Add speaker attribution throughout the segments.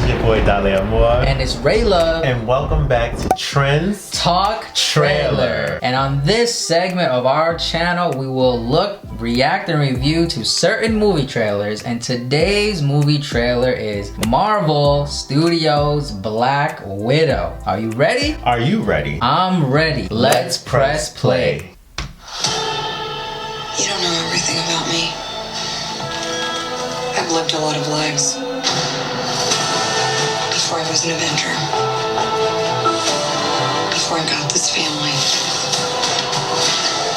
Speaker 1: is your boy Dale Amor.
Speaker 2: And it's Ray Love.
Speaker 1: And welcome back to Trends
Speaker 2: Talk Trailer. And on this segment of our channel, we will look, react, and review to certain movie trailers. And today's movie trailer is Marvel Studios' Black Widow. Are you ready?
Speaker 1: Are you ready?
Speaker 2: I'm ready. Let's press play.
Speaker 3: You don't know everything about me. I've lived a lot of lives. Before I was an Avenger. Before I got this family.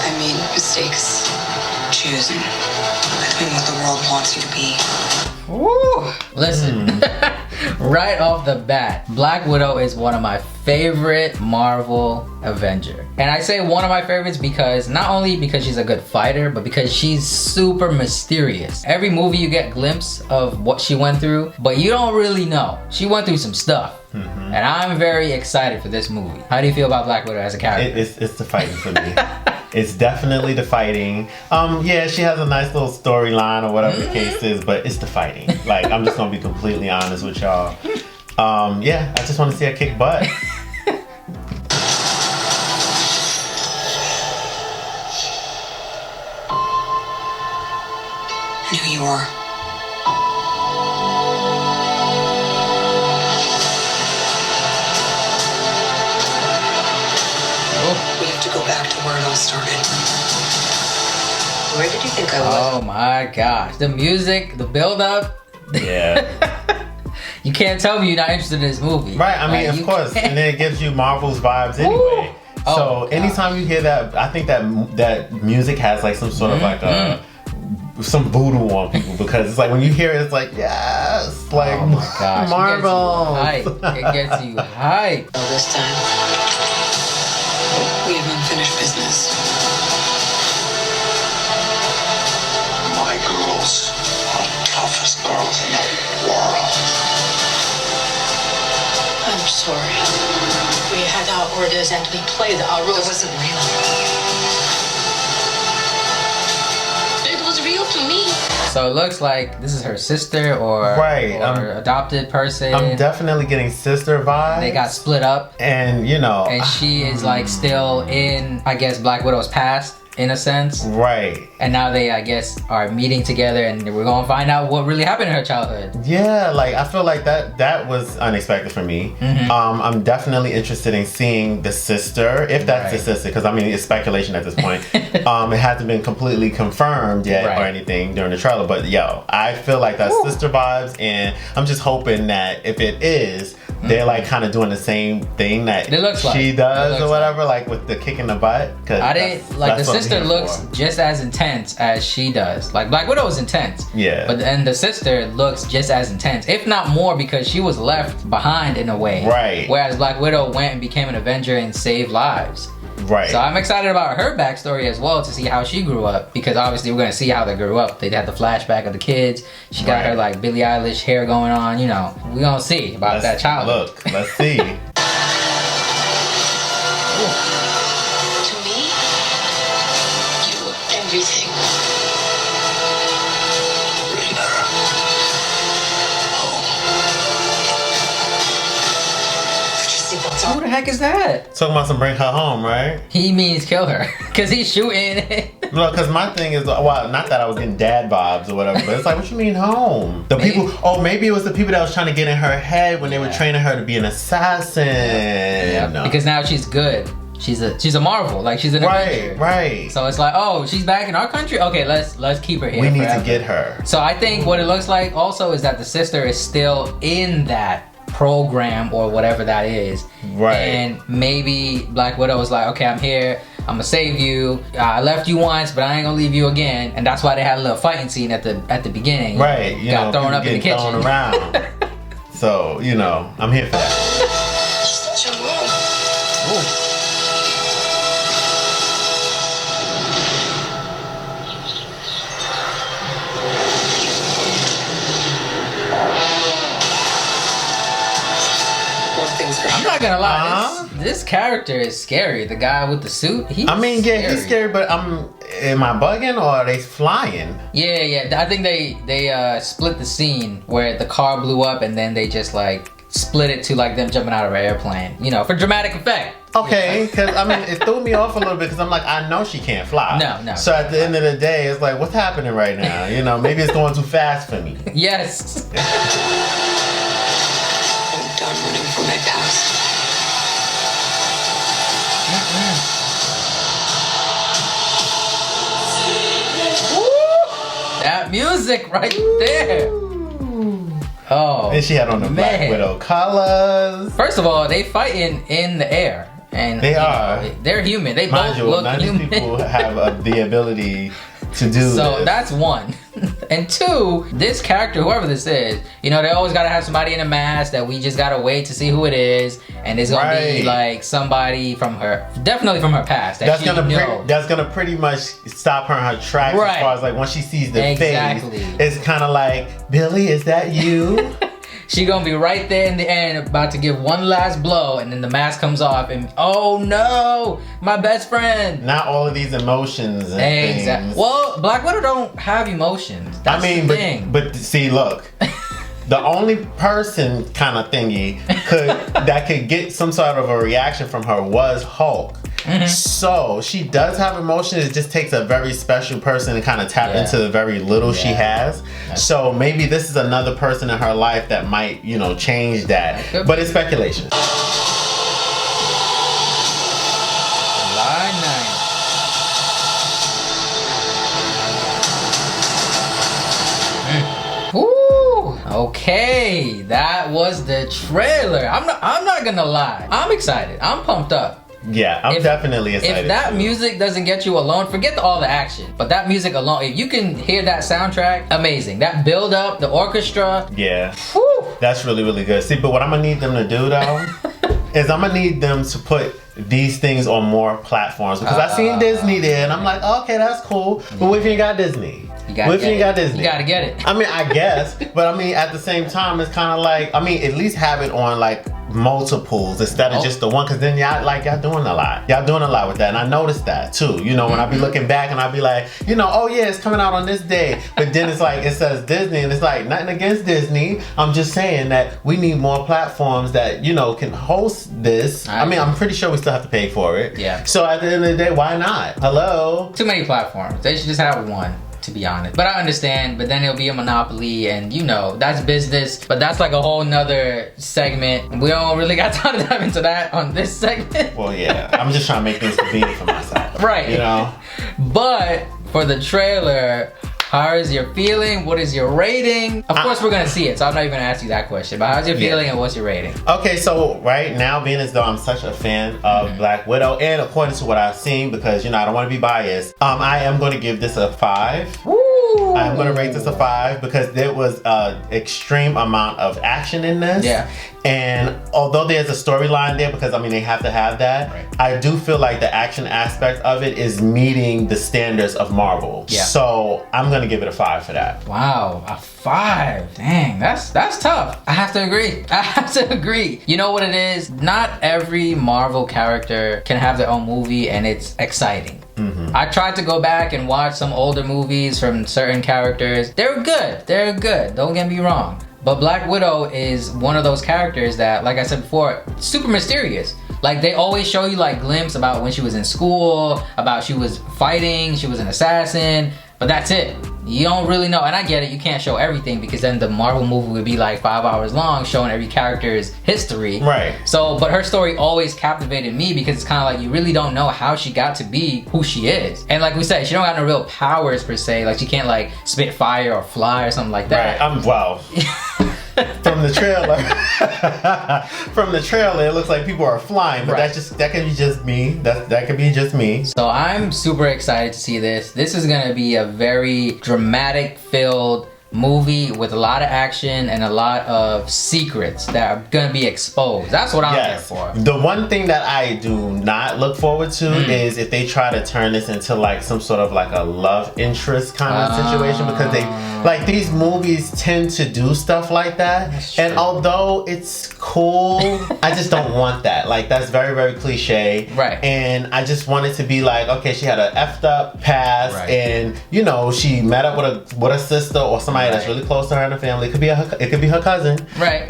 Speaker 3: I made mistakes choosing between what the world wants you to be.
Speaker 2: Woo. Listen, right off the bat, Black Widow is one of my favorite Marvel Avenger. And I say one of my favorites because not only because she's a good fighter, but because she's super mysterious. Every movie you get a glimpse of what she went through, but you don't really know. She went through some stuff. And I'm very excited for this movie. How do you feel about Black Widow as a character?
Speaker 1: It's the fighting for me. It's definitely the fighting. Yeah, she has a nice little storyline or whatever the case is, but it's the fighting. Like, I'm just gonna be completely honest with y'all. Yeah, I just want to see her kick butt.
Speaker 3: I knew you were. We have to go back to where it all started. Where did you think I was?
Speaker 2: Oh my gosh. The music, the build-up.
Speaker 1: Yeah.
Speaker 2: You can't tell me you're not interested in this movie.
Speaker 1: Right, I mean,
Speaker 2: Like,
Speaker 1: of course. And then it gives you Marvel's vibes anyway.
Speaker 2: Oh,
Speaker 1: So
Speaker 2: God.
Speaker 1: anytime you hear that, I think that music has like some sort of like some voodoo on people, because it's like when you hear it, it's like, yes, like,
Speaker 2: oh my gosh.
Speaker 1: Marvel.
Speaker 2: It gets you hype.
Speaker 3: Well, this time, we have unfinished business.
Speaker 4: My girls are the toughest girls in the world.
Speaker 5: I'm sorry. We had our orders and we played our
Speaker 3: It
Speaker 5: rules.
Speaker 3: wasn't real.
Speaker 5: It was real to me.
Speaker 2: So it looks like this is her sister or adopted person.
Speaker 1: I'm definitely getting sister vibes.
Speaker 2: They got split up.
Speaker 1: And you know,
Speaker 2: And she is like still in, I guess, Black Widow's past, in a sense.
Speaker 1: right.
Speaker 2: And now they, I guess, are meeting together and we're gonna find out what really happened in her childhood.
Speaker 1: Yeah, like I feel like that was unexpected for me. I'm definitely interested in seeing the sister, if that's the sister, because I mean it's speculation at this point. It hasn't been completely confirmed yet or anything during the trailer, but yo, I feel like that's sister vibes, and I'm just hoping that if it is, they're like kind of doing the same thing that
Speaker 2: It looks like.
Speaker 1: she does
Speaker 2: It looks
Speaker 1: or whatever, like with the kick in the butt. Cause
Speaker 2: I didn't like the
Speaker 1: that's what I'm
Speaker 2: sister
Speaker 1: here
Speaker 2: looks
Speaker 1: for.
Speaker 2: just as intense as she does. Like Black Widow is intense.
Speaker 1: Yeah.
Speaker 2: But then the sister looks just as intense, if not more, because she was left behind in a way.
Speaker 1: Right.
Speaker 2: Whereas Black Widow went and became an Avenger and saved lives.
Speaker 1: Right.
Speaker 2: So I'm excited about her backstory as well, to see how she grew up, because obviously we're gonna see how they grew up. They had the flashback of the kids. She got her like Billie Eilish hair going on. You know, we gonna see about that child.
Speaker 1: Look, let's see.
Speaker 5: To me, you were everything.
Speaker 4: Bring her home.
Speaker 2: Who the heck is that?
Speaker 1: Talking about some bring her home, right?
Speaker 2: He means kill her, cause he's shooting.
Speaker 1: No, because my thing is, well, not that I was getting dad vibes or whatever, but it's like, what you mean home? The people, maybe it was the people that was trying to get in her head when they were training her to be an assassin. No.
Speaker 2: Because now she's good. She's a Marvel, like she's an Avenger.
Speaker 1: Right.
Speaker 2: So it's like, oh, she's back in our country. Okay, let's keep her here.
Speaker 1: We need
Speaker 2: forever.
Speaker 1: to get her.
Speaker 2: So I think what it looks like also is that the sister is still in that program or whatever that is.
Speaker 1: Right.
Speaker 2: And maybe Black Widow was like, okay, I'm here. I'm gonna save you. I left you once, but I ain't gonna leave you again. And that's why they had a little fighting scene at the beginning.
Speaker 1: Right. You
Speaker 2: got
Speaker 1: know,
Speaker 2: thrown up in the kitchen.
Speaker 1: thrown around. So, you know, I'm here for that.
Speaker 5: Such a mom.
Speaker 3: One thing things for
Speaker 2: I'm
Speaker 3: sure.
Speaker 2: not gonna lie, this character is scary. The guy with the suit, he's
Speaker 1: he's scary, but am I bugging or are they flying?
Speaker 2: Yeah. I think they split the scene where the car blew up and then they just like split it to like them jumping out of an airplane, you know, for dramatic effect.
Speaker 1: Okay, because I mean, it threw me off a little bit because I'm like, I know she can't fly.
Speaker 2: No.
Speaker 1: So at the end of the day, it's like, what's happening right now? You know, maybe it's going too fast for me.
Speaker 2: Yes.
Speaker 3: I'm done running from my past.
Speaker 2: That music right there. Oh.
Speaker 1: And she had on the Black Widow colors.
Speaker 2: First of all, they fighting in the air. And
Speaker 1: they are.
Speaker 2: They're human. They
Speaker 1: Mind
Speaker 2: both
Speaker 1: you,
Speaker 2: look
Speaker 1: none of
Speaker 2: human.
Speaker 1: these people have the ability to do
Speaker 2: so
Speaker 1: this.
Speaker 2: That's one. And two, this character, whoever this is, you know, they always gotta have somebody in a mask that we just gotta wait to see who it is, and it's gonna be like somebody from her, definitely from her past. That's
Speaker 1: gonna pretty much stop her in her tracks as far as like when she sees the face. It's kind of like, Billy, is that you?
Speaker 2: She gonna be right there in the end, about to give one last blow, and then the mask comes off, and oh no, my best friend.
Speaker 1: Not all of these emotions and things.
Speaker 2: Well, Black Widow don't have emotions. That's the thing.
Speaker 1: But see, look, the only person kind of thingy that could get some sort of a reaction from her was Hulk. So she does have emotions. It just takes a very special person to kind of tap into the very little she has. So maybe this is another person in her life that might, you know, change that. But it's speculation.
Speaker 2: Okay, that was the trailer. I'm not gonna lie. I'm excited. I'm pumped up.
Speaker 1: Yeah, I'm definitely excited.
Speaker 2: If that music doesn't get you alone, forget all the action. But that music alone, if you can hear that soundtrack, amazing. That build up, the orchestra.
Speaker 1: Yeah. Whew. That's really, really good. See, but what I'm gonna need them to do though, is I'm gonna need them to put these things on more platforms. Because I seen Disney there and I'm like, okay, that's cool. But what if you ain't got Disney? What if you ain't got Disney?
Speaker 2: You gotta get it.
Speaker 1: I mean, I guess, but I mean, at the same time, it's kind of like, I mean, at least have it on like multiples instead of just the one, because then y'all doing a lot. Y'all doing a lot with that, and I noticed that too. You know, when I be looking back and I be like, you know, oh yeah, it's coming out on this day, but then it's like, it says Disney, and it's like, nothing against Disney. I'm just saying that we need more platforms that, you know, can host this. I mean, I'm pretty sure we still have to pay for it.
Speaker 2: Yeah.
Speaker 1: So at the end of the day, why not? Hello?
Speaker 2: Too many platforms. They should just have one, to be honest. But I understand, but then it'll be a monopoly, and you know, that's business, but that's like a whole nother segment. We don't really got time to dive into that on this segment.
Speaker 1: Well, yeah, I'm just trying to make things convenient for myself.
Speaker 2: Right.
Speaker 1: You know?
Speaker 2: But for the trailer, how is your feeling? What is your rating? Of course, we're gonna see it, so I'm not even gonna ask you that question, but how's your feeling and what's your rating?
Speaker 1: Okay, so right now, being as though I'm such a fan of Black Widow, and according to what I've seen, because, you know, I don't want to be biased, I am going to give this a 5.
Speaker 2: Woo!
Speaker 1: I'm going to rate this a 5 because there was an extreme amount of action in this.
Speaker 2: Yeah.
Speaker 1: And although there's a storyline there, because I mean, they have to have that, I do feel like the action aspect of it is meeting the standards of Marvel. Yeah. So I'm going to give it a 5 for that.
Speaker 2: Wow, a 5. Dang, that's tough. I have to agree. You know what it is? Not every Marvel character can have their own movie and it's exciting. I tried to go back and watch some older movies from certain characters. They're good. Don't get me wrong. But Black Widow is one of those characters that, like I said before, super mysterious. Like, they always show you like glimpse about when she was in school, about she was fighting, she was an assassin, but that's it. You don't really know, and I get it, you can't show everything because then the Marvel movie would be like 5 hours long showing every character's history.
Speaker 1: Right.
Speaker 2: So, but her story always captivated me because it's kind of like you really don't know how she got to be who she is. And like we said, she don't got no real powers per se, like she can't like spit fire or fly or something like that.
Speaker 1: Right, wow. From the trailer, it looks like people are flying, but that could be just me. That could be just me.
Speaker 2: So I'm super excited to see this. This is gonna be a very dramatic filled movie with a lot of action and a lot of secrets that are gonna be exposed. That's what I'm there for.
Speaker 1: The one thing that I do not look forward to is if they try to turn this into like some sort of like a love interest kind of situation, because these movies tend to do stuff like that. And although it's cool. I just don't want that. Like, that's very, very cliche.
Speaker 2: Right.
Speaker 1: And I just want it to be like, okay, she had an effed up past, and you know, she met up with a sister or somebody that's really close to her in the family. It could be her cousin.
Speaker 2: Right.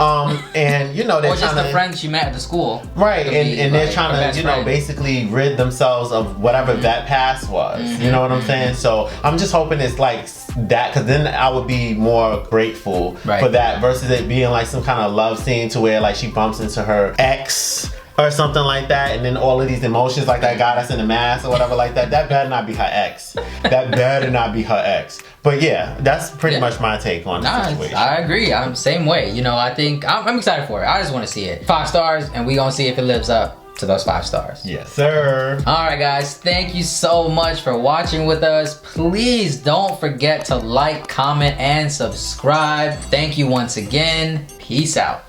Speaker 1: And you know, they're
Speaker 2: or just
Speaker 1: trying
Speaker 2: a friend she met at the school.
Speaker 1: Right. And they're trying to, you know, basically rid themselves of whatever that past was. You know what I'm saying? So I'm just hoping it's like that, because then I would be more grateful for that versus it being like some kind of love scene to where like she bumps into her ex or something like that, and then all of these emotions like that guy that's in the mask or whatever like that. That better not be her ex. That better not be her ex. But yeah, that's pretty much my take on the situation.
Speaker 2: I agree. I'm the same way. You know, I think I'm excited for it. I just want to see it. 5 stars, and we gonna see if it lives up to those 5 stars.
Speaker 1: Yes, sir.
Speaker 2: Alright guys, thank you so much for watching with us. Please don't forget to like, comment, and subscribe. Thank you once again. Peace out.